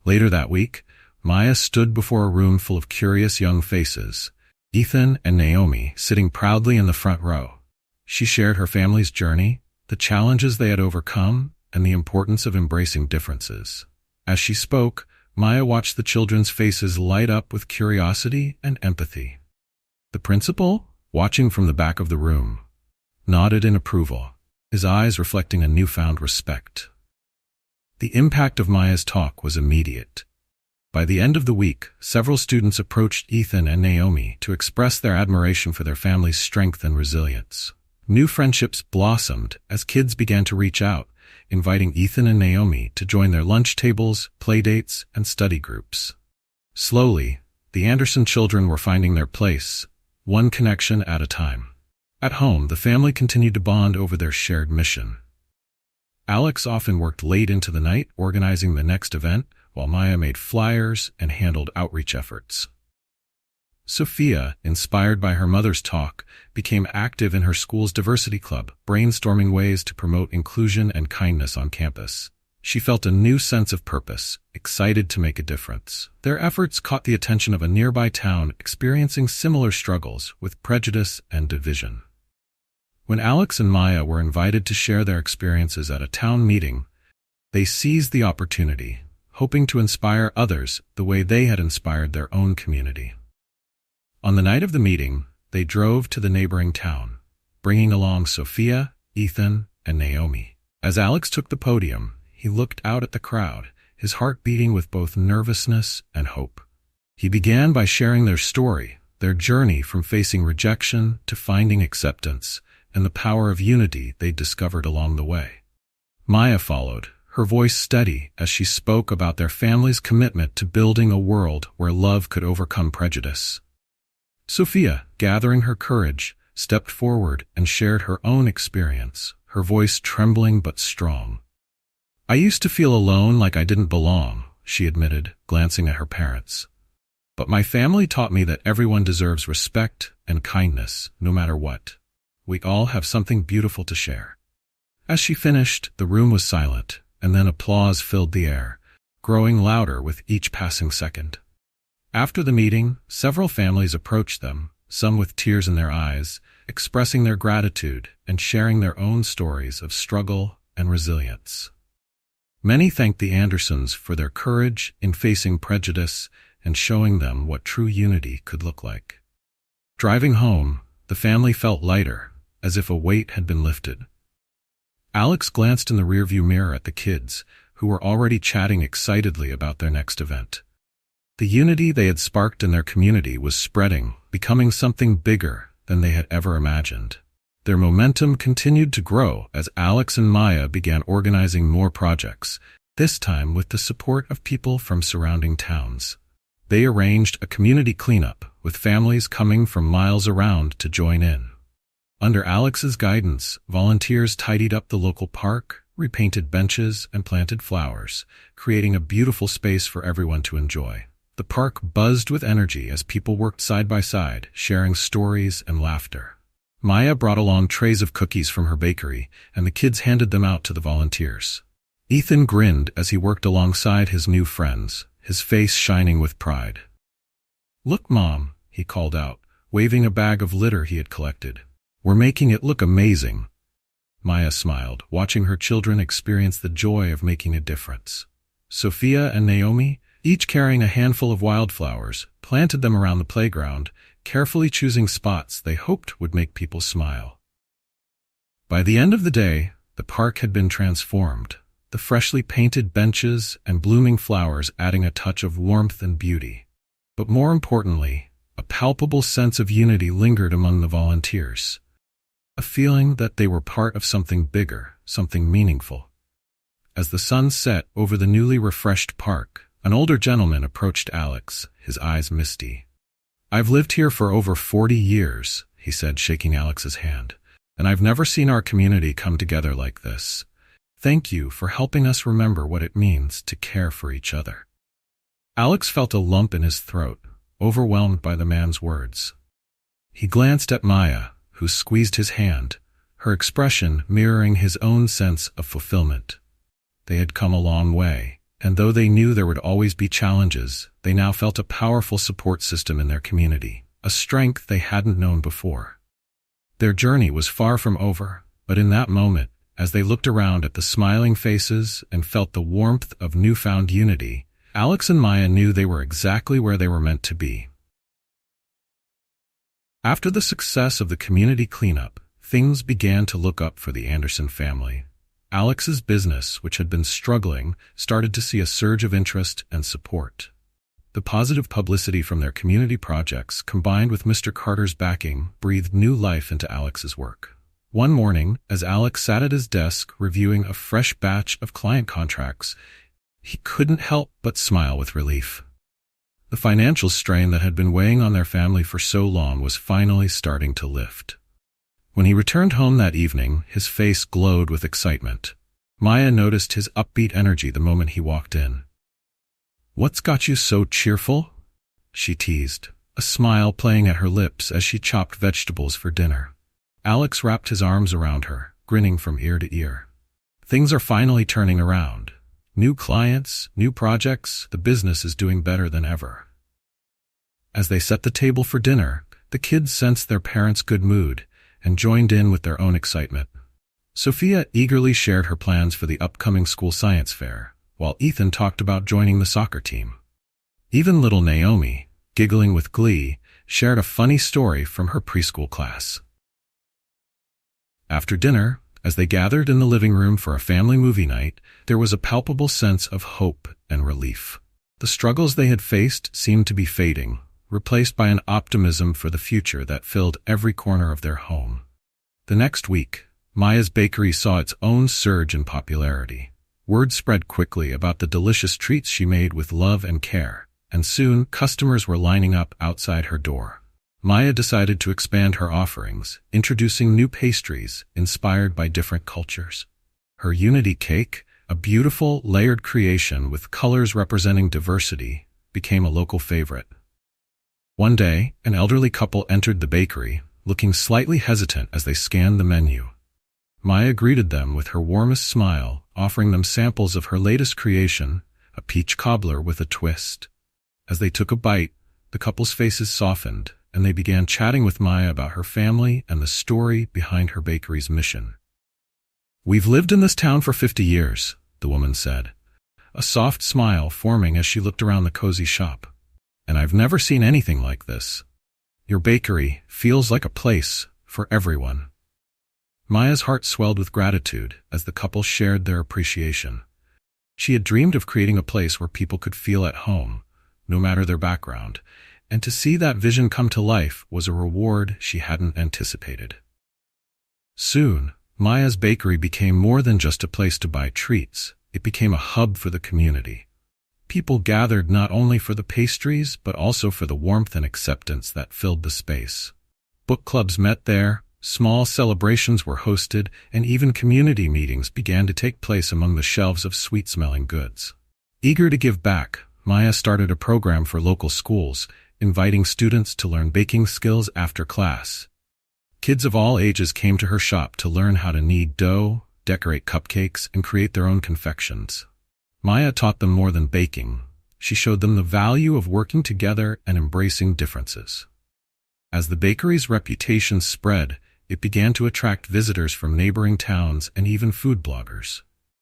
Later that week, Maya stood before a room full of curious young faces, Ethan and Naomi sitting proudly in the front row. She shared her family's journey, the challenges they had overcome, and the importance of embracing differences. As she spoke, Maya watched the children's faces light up with curiosity and empathy. The principal, watching from the back of the room, nodded in approval, his eyes reflecting a newfound respect. The impact of Maya's talk was immediate. By the end of the week, several students approached Ethan and Naomi to express their admiration for their family's strength and resilience. New friendships blossomed as kids began to reach out, inviting Ethan and Naomi to join their lunch tables, playdates, and study groups. Slowly, the Anderson children were finding their place, one connection at a time. At home, the family continued to bond over their shared mission. Alex often worked late into the night organizing the next event, while Maya made flyers and handled outreach efforts. Sophia, inspired by her mother's talk, became active in her school's diversity club, brainstorming ways to promote inclusion and kindness on campus. She felt a new sense of purpose, excited to make a difference. Their efforts caught the attention of a nearby town experiencing similar struggles with prejudice and division. When Alex and Maya were invited to share their experiences at a town meeting, they seized the opportunity, hoping to inspire others the way they had inspired their own community. On the night of the meeting, they drove to the neighboring town, bringing along Sophia, Ethan, and Naomi. As Alex took the podium, he looked out at the crowd, his heart beating with both nervousness and hope. He began by sharing their story, their journey from facing rejection to finding acceptance, and the power of unity they discovered along the way. Maya followed, her voice steady as she spoke about their family's commitment to building a world where love could overcome prejudice. Sophia, gathering her courage, stepped forward and shared her own experience, her voice trembling but strong. "I used to feel alone, like I didn't belong," she admitted, glancing at her parents. "But my family taught me that everyone deserves respect and kindness, no matter what. We all have something beautiful to share." As she finished, the room was silent, and then applause filled the air, growing louder with each passing second. After the meeting, several families approached them, some with tears in their eyes, expressing their gratitude and sharing their own stories of struggle and resilience. Many thanked the Andersons for their courage in facing prejudice and showing them what true unity could look like. Driving home, the family felt lighter, as if a weight had been lifted. Alex glanced in the rearview mirror at the kids, who were already chatting excitedly about their next event. The unity they had sparked in their community was spreading, becoming something bigger than they had ever imagined. Their momentum continued to grow as Alex and Maya began organizing more projects, this time with the support of people from surrounding towns. They arranged a community cleanup, with families coming from miles around to join in. Under Alex's guidance, volunteers tidied up the local park, repainted benches, and planted flowers, creating a beautiful space for everyone to enjoy. The park buzzed with energy as people worked side by side, sharing stories and laughter. Maya brought along trays of cookies from her bakery, and the kids handed them out to the volunteers. Ethan grinned as he worked alongside his new friends, his face shining with pride. "Look, Mom," he called out, waving a bag of litter he had collected. "We're making it look amazing." Maya smiled, watching her children experience the joy of making a difference. Sophia and Naomi, each carrying a handful of wildflowers, planted them around the playground, carefully choosing spots they hoped would make people smile. By the end of the day, the park had been transformed, the freshly painted benches and blooming flowers adding a touch of warmth and beauty. But more importantly, a palpable sense of unity lingered among the volunteers, a feeling that they were part of something bigger, something meaningful. As the sun set over the newly refreshed park, an older gentleman approached Alex, his eyes misty. "I've lived here for over 40 years, he said, shaking Alex's hand, "and I've never seen our community come together like this. Thank you for helping us remember what it means to care for each other." Alex felt a lump in his throat, overwhelmed by the man's words. He glanced at Maya, who squeezed his hand, her expression mirroring his own sense of fulfillment. They had come a long way, and though they knew there would always be challenges, they now felt a powerful support system in their community, a strength they hadn't known before. Their journey was far from over, but in that moment, as they looked around at the smiling faces and felt the warmth of newfound unity, Alex and Maya knew they were exactly where they were meant to be. After the success of the community cleanup, things began to look up for the Anderson family. Alex's business, which had been struggling, started to see a surge of interest and support. The positive publicity from their community projects, combined with Mr. Carter's backing, breathed new life into Alex's work. One morning, as Alex sat at his desk reviewing a fresh batch of client contracts, he couldn't help but smile with relief. The financial strain that had been weighing on their family for so long was finally starting to lift. When he returned home that evening, his face glowed with excitement. Maya noticed his upbeat energy the moment he walked in. "What's got you so cheerful?" she teased, a smile playing at her lips as she chopped vegetables for dinner. Alex wrapped his arms around her, grinning from ear to ear. "Things are finally turning around. New clients, new projects, the business is doing better than ever." As they set the table for dinner, the kids sensed their parents' good mood and joined in with their own excitement. Sophia eagerly shared her plans for the upcoming school science fair, while Ethan talked about joining the soccer team. Even little Naomi, giggling with glee, shared a funny story from her preschool class. After dinner, as they gathered in the living room for a family movie night, there was a palpable sense of hope and relief. The struggles they had faced seemed to be fading, replaced by an optimism for the future that filled every corner of their home. The next week, Maya's bakery saw its own surge in popularity. Word spread quickly about the delicious treats she made with love and care, and soon customers were lining up outside her door. Maya decided to expand her offerings, introducing new pastries inspired by different cultures. Her Unity cake, a beautiful, layered creation with colors representing diversity, became a local favorite. One day, an elderly couple entered the bakery, looking slightly hesitant as they scanned the menu. Maya greeted them with her warmest smile, offering them samples of her latest creation, a peach cobbler with a twist. As they took a bite, the couple's faces softened, and they began chatting with Maya about her family and the story behind her bakery's mission. "We've lived in this town for 50 years, the woman said, a soft smile forming as she looked around the cozy shop. "And I've never seen anything like this. Your bakery feels like a place for everyone." Maya's heart swelled with gratitude as the couple shared their appreciation. She had dreamed of creating a place where people could feel at home, no matter their background, and to see that vision come to life was a reward she hadn't anticipated. Soon, Maya's bakery became more than just a place to buy treats. It became a hub for the community. People gathered not only for the pastries, but also for the warmth and acceptance that filled the space. Book clubs met there, small celebrations were hosted, and even community meetings began to take place among the shelves of sweet-smelling goods. Eager to give back, Maya started a program for local schools, inviting students to learn baking skills after class. Kids of all ages came to her shop to learn how to knead dough, decorate cupcakes, and create their own confections. Maya taught them more than baking. She showed them the value of working together and embracing differences. As the bakery's reputation spread, it began to attract visitors from neighboring towns and even food bloggers.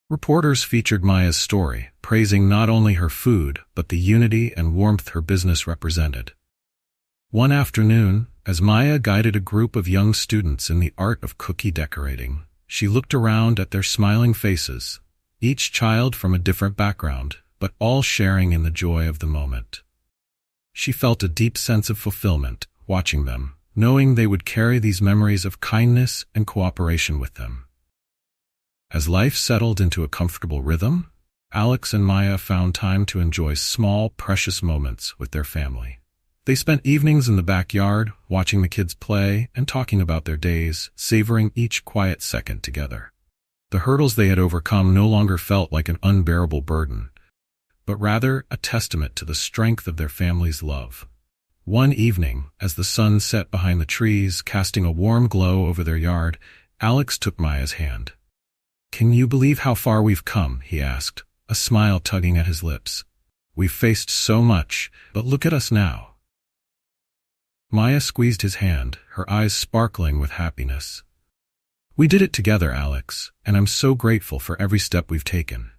Reporters featured Maya's story, praising not only her food, but the unity and warmth her business represented. One afternoon, as Maya guided a group of young students in the art of cookie decorating, she looked around at their smiling faces, each child from a different background, but all sharing in the joy of the moment. She felt a deep sense of fulfillment watching them, knowing they would carry these memories of kindness and cooperation with them. As life settled into a comfortable rhythm, Alex and Maya found time to enjoy small, precious moments with their family. They spent evenings in the backyard, watching the kids play and talking about their days, savoring each quiet second together. The hurdles they had overcome no longer felt like an unbearable burden, but rather a testament to the strength of their family's love. One evening, as the sun set behind the trees, casting a warm glow over their yard, Alex took Maya's hand. "Can you believe how far we've come?" he asked, a smile tugging at his lips. "We've faced so much, but look at us now." Maya squeezed his hand, her eyes sparkling with happiness. "We did it together, Alex, and I'm so grateful for every step we've taken."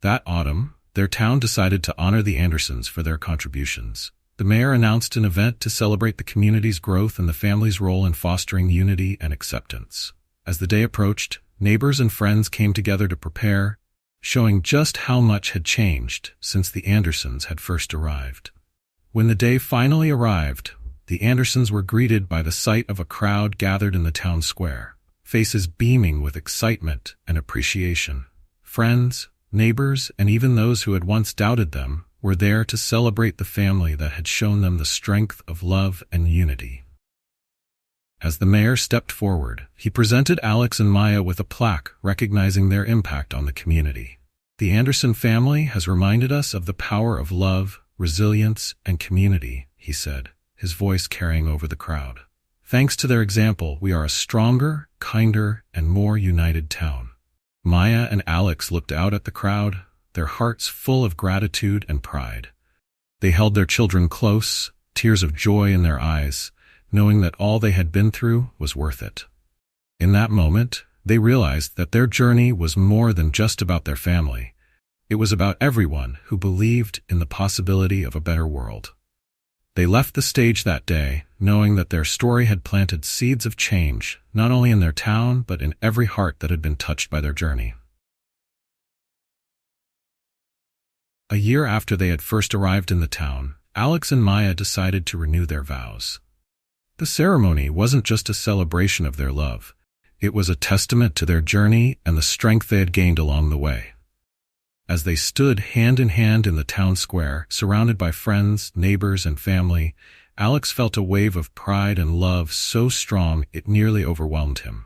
That autumn, their town decided to honor the Andersons for their contributions. The mayor announced an event to celebrate the community's growth and the family's role in fostering unity and acceptance. As the day approached, neighbors and friends came together to prepare, showing just how much had changed since the Andersons had first arrived. When the day finally arrived, the Andersons were greeted by the sight of a crowd gathered in the town square, faces beaming with excitement and appreciation. Friends, neighbors, and even those who had once doubted them were there to celebrate the family that had shown them the strength of love and unity. As the mayor stepped forward, he presented Alex and Maya with a plaque recognizing their impact on the community. "The Anderson family has reminded us of the power of love, resilience, and community," he said, his voice carrying over the crowd. "Thanks to their example, we are a stronger, kinder, and more united town." Maya and Alex looked out at the crowd, their hearts full of gratitude and pride. They held their children close, tears of joy in their eyes, knowing that all they had been through was worth it. In that moment, they realized that their journey was more than just about their family. It was about everyone who believed in the possibility of a better world. They left the stage that day, knowing that their story had planted seeds of change, not only in their town, but in every heart that had been touched by their journey. A year after they had first arrived in the town, Alex and Maya decided to renew their vows. The ceremony wasn't just a celebration of their love. It was a testament to their journey and the strength they had gained along the way. As they stood hand in hand in the town square, surrounded by friends, neighbors, and family, Alex felt a wave of pride and love so strong it nearly overwhelmed him.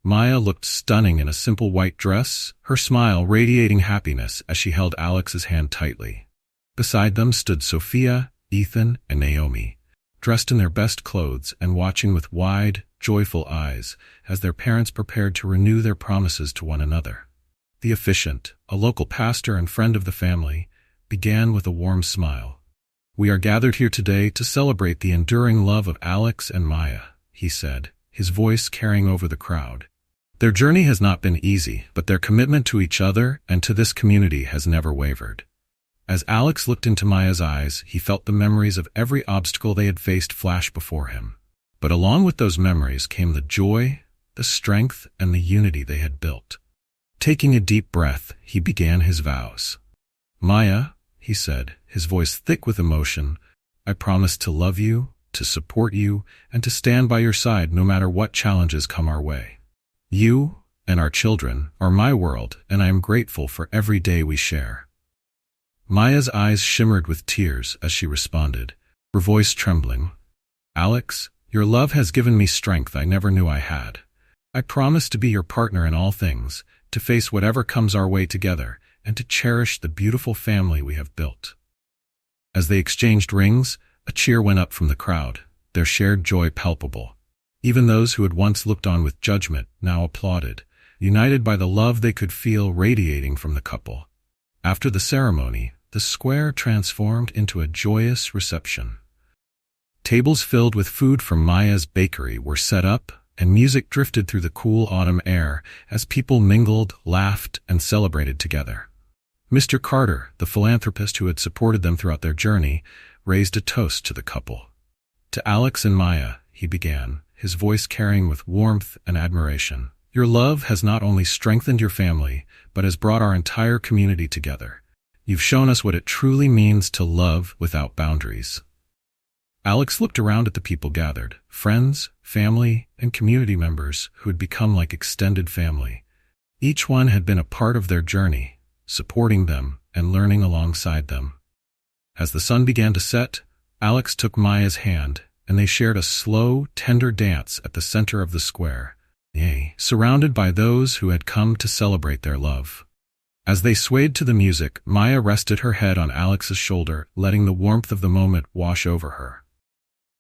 Maya looked stunning in a simple white dress, her smile radiating happiness as she held Alex's hand tightly. Beside them stood Sophia, Ethan, and Naomi, dressed in their best clothes and watching with wide, joyful eyes as their parents prepared to renew their promises to one another. The officiant, a local pastor and friend of the family, began with a warm smile. "We are gathered here today to celebrate the enduring love of Alex and Maya," he said, his voice carrying over the crowd. "Their journey has not been easy, but their commitment to each other and to this community has never wavered." As Alex looked into Maya's eyes, he felt the memories of every obstacle they had faced flash before him. But along with those memories came the joy, the strength, and the unity they had built. Taking a deep breath, he began his vows. "Maya," he said, his voice thick with emotion, "I promise to love you, to support you, and to stand by your side no matter what challenges come our way. You and our children are my world, and I am grateful for every day we share." Maya's eyes shimmered with tears as she responded, her voice trembling. "Alex, your love has given me strength I never knew I had. I promise to be your partner in all things, to face whatever comes our way together, and to cherish the beautiful family we have built." As they exchanged rings, a cheer went up from the crowd, their shared joy palpable. Even those who had once looked on with judgment now applauded, united by the love they could feel radiating from the couple. After the ceremony, the square transformed into a joyous reception. Tables filled with food from Maya's bakery were set up, and music drifted through the cool autumn air as people mingled, laughed, and celebrated together. Mr. Carter, the philanthropist who had supported them throughout their journey, raised a toast to the couple. "To Alex and Maya," he began, his voice carrying with warmth and admiration, "your love has not only strengthened your family, but has brought our entire community together. You've shown us what it truly means to love without boundaries." Alex looked around at the people gathered, friends, family, and community members who had become like extended family. Each one had been a part of their journey, supporting them and learning alongside them. As the sun began to set, Alex took Maya's hand, and they shared a slow, tender dance at the center of the square, surrounded by those who had come to celebrate their love. As they swayed to the music, Maya rested her head on Alex's shoulder, letting the warmth of the moment wash over her.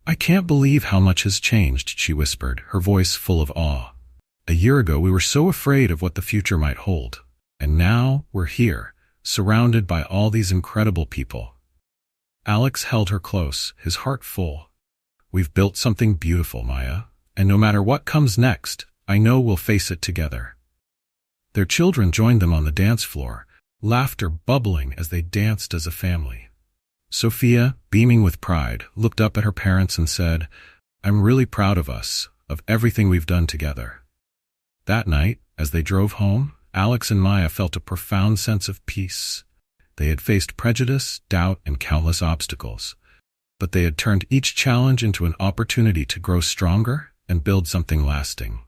"I can't believe how much has changed," she whispered, her voice full of awe. "A year ago we were so afraid of what the future might hold, and now we're here, surrounded by all these incredible people." Alex held her close, his heart full. "We've built something beautiful, Maya, and no matter what comes next, I know we'll face it together." Their children joined them on the dance floor, laughter bubbling as they danced as a family. Sophia, beaming with pride, looked up at her parents and said, "I'm really proud of us, of everything we've done together." That night, as they drove home, Alex and Maya felt a profound sense of peace. They had faced prejudice, doubt, and countless obstacles, but they had turned each challenge into an opportunity to grow stronger and build something lasting.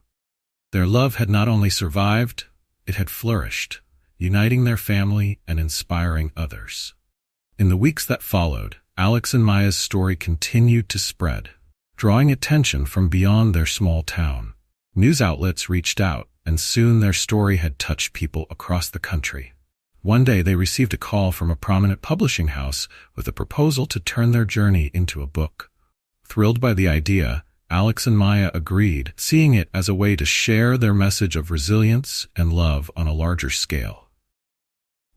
Their love had not only survived, it had flourished, uniting their family and inspiring others. In the weeks that followed, Alex and Maya's story continued to spread, drawing attention from beyond their small town. News outlets reached out, and soon their story had touched people across the country. One day they received a call from a prominent publishing house with a proposal to turn their journey into a book. Thrilled by the idea, Alex and Maya agreed, seeing it as a way to share their message of resilience and love on a larger scale.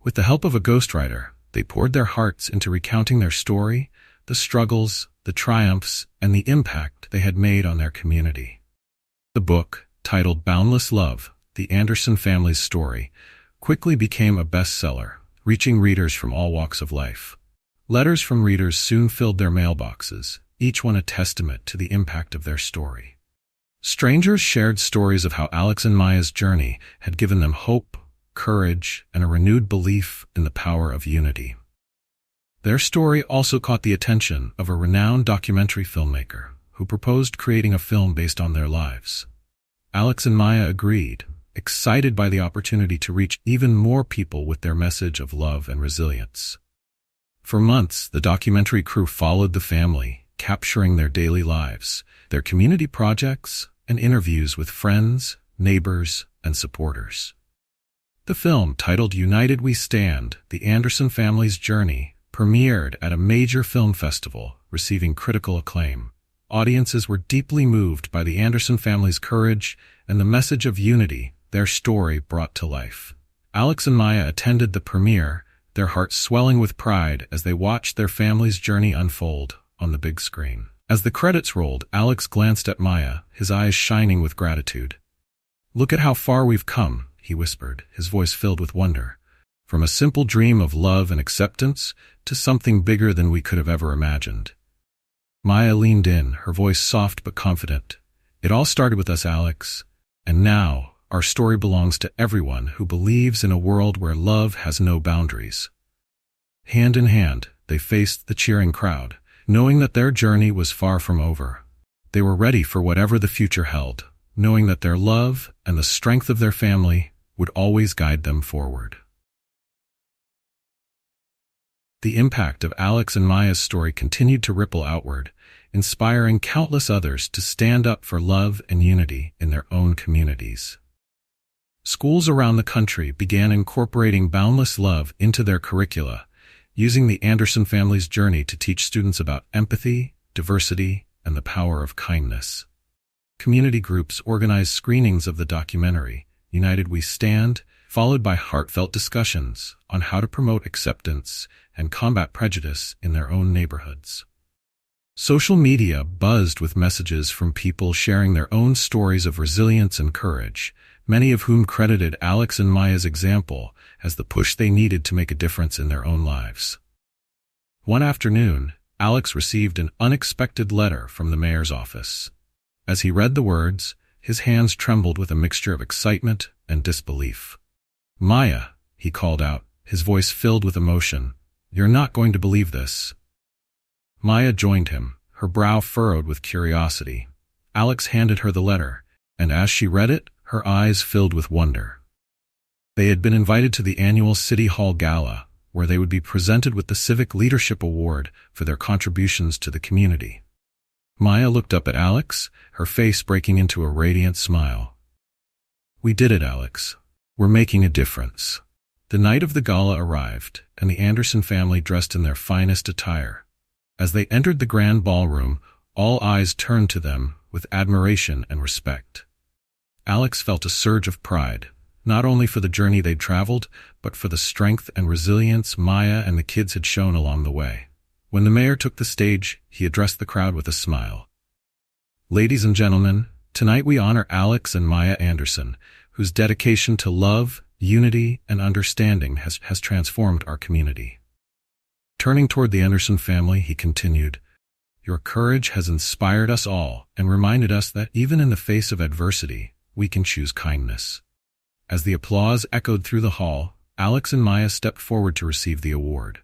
With the help of a ghostwriter, they poured their hearts into recounting their story, the struggles, the triumphs, and the impact they had made on their community. The book, titled Boundless Love, The Anderson Family's Story, quickly became a bestseller, reaching readers from all walks of life. Letters from readers soon filled their mailboxes, each one a testament to the impact of their story. Strangers shared stories of how Alex and Maya's journey had given them hope, courage, and a renewed belief in the power of unity. Their story also caught the attention of a renowned documentary filmmaker who proposed creating a film based on their lives. Alex and Maya agreed, excited by the opportunity to reach even more people with their message of love and resilience. For months, the documentary crew followed the family, capturing their daily lives, their community projects, and interviews with friends, neighbors, and supporters. The film, titled United We Stand, The Anderson Family's Journey, premiered at a major film festival, receiving critical acclaim. Audiences were deeply moved by the Anderson family's courage and the message of unity their story brought to life. Alex and Maya attended the premiere, their hearts swelling with pride as they watched their family's journey unfold on the big screen. As the credits rolled, Alex glanced at Maya, his eyes shining with gratitude. "Look at how far we've come," he whispered, his voice filled with wonder. "From a simple dream of love and acceptance to something bigger than we could have ever imagined." Maya leaned in, her voice soft but confident. "It all started with us, Alex. And now, our story belongs to everyone who believes in a world where love has no boundaries." Hand in hand, they faced the cheering crowd, knowing that their journey was far from over. They were ready for whatever the future held, knowing that their love and the strength of their family would always guide them forward. The impact of Alex and Maya's story continued to ripple outward, inspiring countless others to stand up for love and unity in their own communities. Schools around the country began incorporating boundless love into their curricula, using the Anderson family's journey to teach students about empathy, diversity, and the power of kindness. Community groups organized screenings of the documentary, United We Stand, followed by heartfelt discussions on how to promote acceptance and combat prejudice in their own neighborhoods. Social media buzzed with messages from people sharing their own stories of resilience and courage, many of whom credited Alex and Maya's example as the push they needed to make a difference in their own lives. One afternoon, Alex received an unexpected letter from the mayor's office. As he read the words, his hands trembled with a mixture of excitement and disbelief. "Maya," he called out, his voice filled with emotion, "you're not going to believe this." Maya joined him, her brow furrowed with curiosity. Alex handed her the letter, and as she read it, her eyes filled with wonder. They had been invited to the annual City Hall Gala, where they would be presented with the Civic Leadership Award for their contributions to the community. Maya looked up at Alex, her face breaking into a radiant smile. "We did it, Alex. We're making a difference." The night of the gala arrived, and the Anderson family dressed in their finest attire. As they entered the grand ballroom, all eyes turned to them with admiration and respect. Alex felt a surge of pride, not only for the journey they'd traveled, but for the strength and resilience Maya and the kids had shown along the way. When the mayor took the stage, he addressed the crowd with a smile. "Ladies and gentlemen, tonight we honor Alex and Maya Anderson, whose dedication to love, unity, and understanding has transformed our community." Turning toward the Anderson family, he continued, "Your courage has inspired us all and reminded us that even in the face of adversity, we can choose kindness." As the applause echoed through the hall, Alex and Maya stepped forward to receive the award.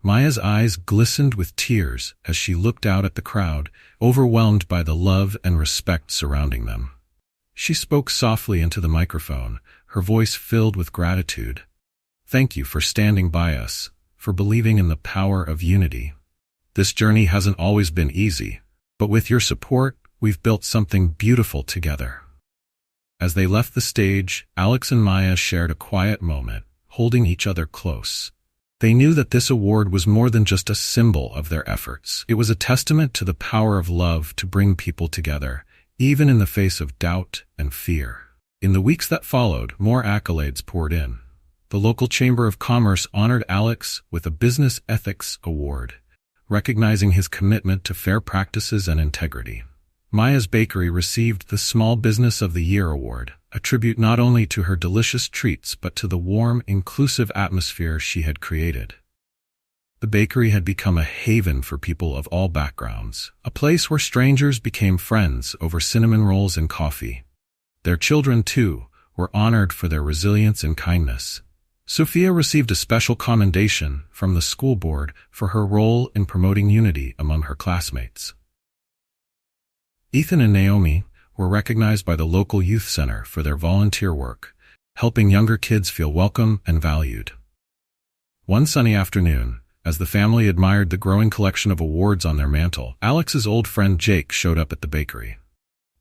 Maya's eyes glistened with tears as she looked out at the crowd, overwhelmed by the love and respect surrounding them. She spoke softly into the microphone, her voice filled with gratitude. "Thank you for standing by us, for believing in the power of unity. This journey hasn't always been easy, but with your support, we've built something beautiful together." As they left the stage, Alex and Maya shared a quiet moment, holding each other close. They knew that this award was more than just a symbol of their efforts. It was a testament to the power of love to bring people together, even in the face of doubt and fear. In the weeks that followed, more accolades poured in. The local Chamber of Commerce honored Alex with a Business Ethics Award, recognizing his commitment to fair practices and integrity. Maya's Bakery received the Small Business of the Year Award, a tribute not only to her delicious treats but to the warm, inclusive atmosphere she had created. The bakery had become a haven for people of all backgrounds, a place where strangers became friends over cinnamon rolls and coffee. Their children, too, were honored for their resilience and kindness. Sophia received a special commendation from the school board for her role in promoting unity among her classmates. Ethan and Naomi were recognized by the local youth center for their volunteer work, helping younger kids feel welcome and valued. One sunny afternoon, as the family admired the growing collection of awards on their mantle, Alex's old friend Jake showed up at the bakery.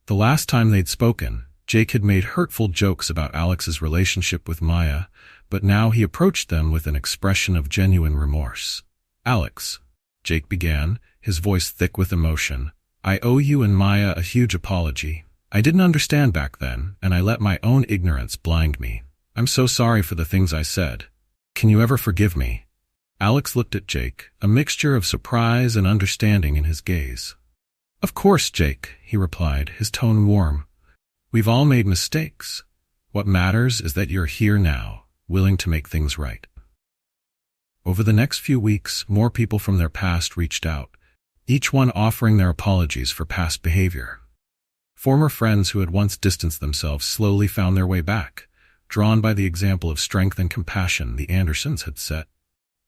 The last time they'd spoken, Jake had made hurtful jokes about Alex's relationship with Maya, but now he approached them with an expression of genuine remorse. Alex, Jake began, his voice thick with emotion, I owe you and Maya a huge apology. I didn't understand back then, and I let my own ignorance blind me. I'm so sorry for the things I said. Can you ever forgive me? Alex looked at Jake, a mixture of surprise and understanding in his gaze. Of course, Jake, he replied, his tone warm. We've all made mistakes. What matters is that you're here now, willing to make things right. Over the next few weeks, more people from their past reached out, each one offering their apologies for past behavior. Former friends who had once distanced themselves slowly found their way back, drawn by the example of strength and compassion the Andersons had set.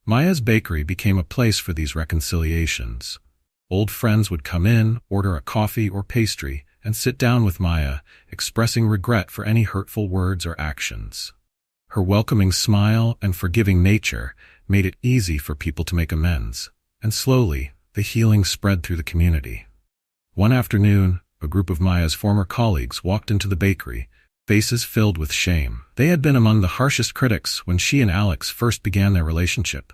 Maya's bakery became a place for these reconciliations. Old friends would come in, order a coffee or pastry, and sit down with Maya, expressing regret for any hurtful words or actions. Her welcoming smile and forgiving nature made it easy for people to make amends, and slowly, the healing spread through the community. One afternoon, a group of Maya's former colleagues walked into the bakery, faces filled with shame. They had been among the harshest critics when she and Alex first began their relationship.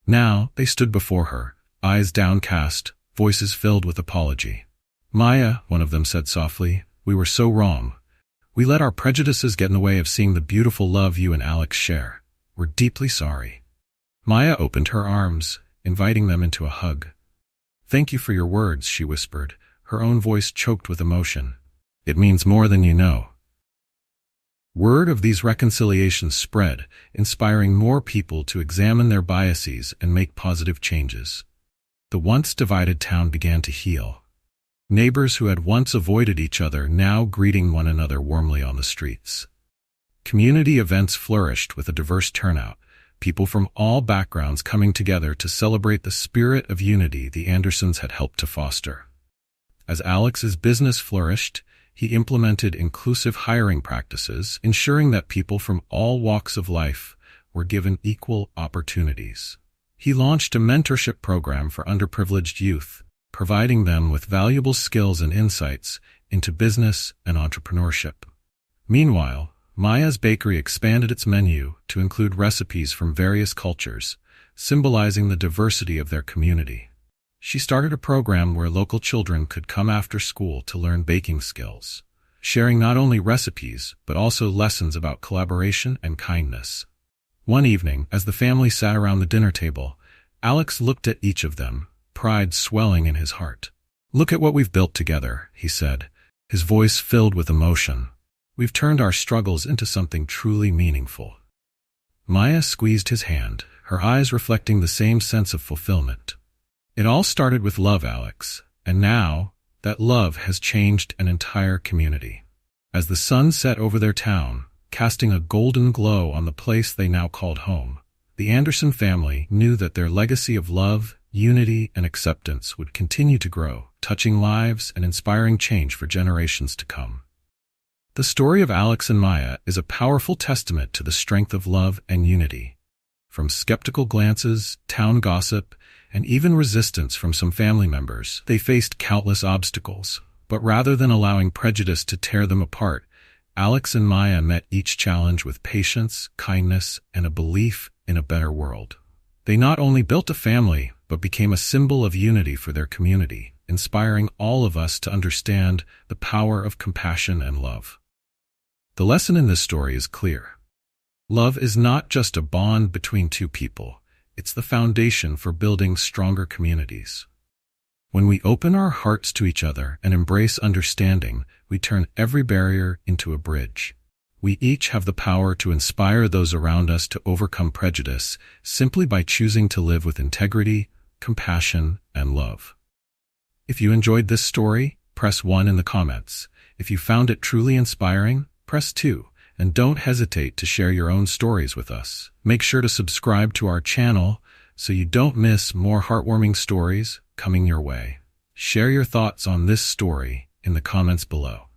Now, they stood before her, eyes downcast, voices filled with apology. Maya, one of them said softly, we were so wrong. We let our prejudices get in the way of seeing the beautiful love you and Alex share. We're deeply sorry. Maya opened her arms, inviting them into a hug. Thank you for your words, she whispered, her own voice choked with emotion. It means more than you know. Word of these reconciliations spread, inspiring more people to examine their biases and make positive changes. The once divided town began to heal. Neighbors who had once avoided each other now greeting one another warmly on the streets. Community events flourished with a diverse turnout, people from all backgrounds coming together to celebrate the spirit of unity the Andersons had helped to foster. As Alex's business flourished, he implemented inclusive hiring practices, ensuring that people from all walks of life were given equal opportunities. He launched a mentorship program for underprivileged youth, providing them with valuable skills and insights into business and entrepreneurship. Meanwhile, Maya's bakery expanded its menu to include recipes from various cultures, symbolizing the diversity of their community. She started a program where local children could come after school to learn baking skills, sharing not only recipes but also lessons about collaboration and kindness. One evening, as the family sat around the dinner table, Alex looked at each of them, pride swelling in his heart. Look at what we've built together, he said, his voice filled with emotion. We've turned our struggles into something truly meaningful. Maya squeezed his hand, her eyes reflecting the same sense of fulfillment. It all started with love, Alex, and now, that love has changed an entire community. As the sun set over their town, casting a golden glow on the place they now called home, the Anderson family knew that their legacy of love, unity, and acceptance would continue to grow, touching lives and inspiring change for generations to come. The story of Alex and Maya is a powerful testament to the strength of love and unity. From skeptical glances, town gossip, and even resistance from some family members, they faced countless obstacles. But rather than allowing prejudice to tear them apart, Alex and Maya met each challenge with patience, kindness, and a belief in a better world. They not only built a family, but became a symbol of unity for their community, inspiring all of us to understand the power of compassion and love. The lesson in this story is clear. Love is not just a bond between two people. It's the foundation for building stronger communities. When we open our hearts to each other and embrace understanding, we turn every barrier into a bridge. We each have the power to inspire those around us to overcome prejudice simply by choosing to live with integrity, compassion, and love. If you enjoyed this story, press 1 in the comments. If you found it truly inspiring, press 2. And don't hesitate to share your own stories with us. Make sure to subscribe to our channel so you don't miss more heartwarming stories coming your way. Share your thoughts on this story in the comments below.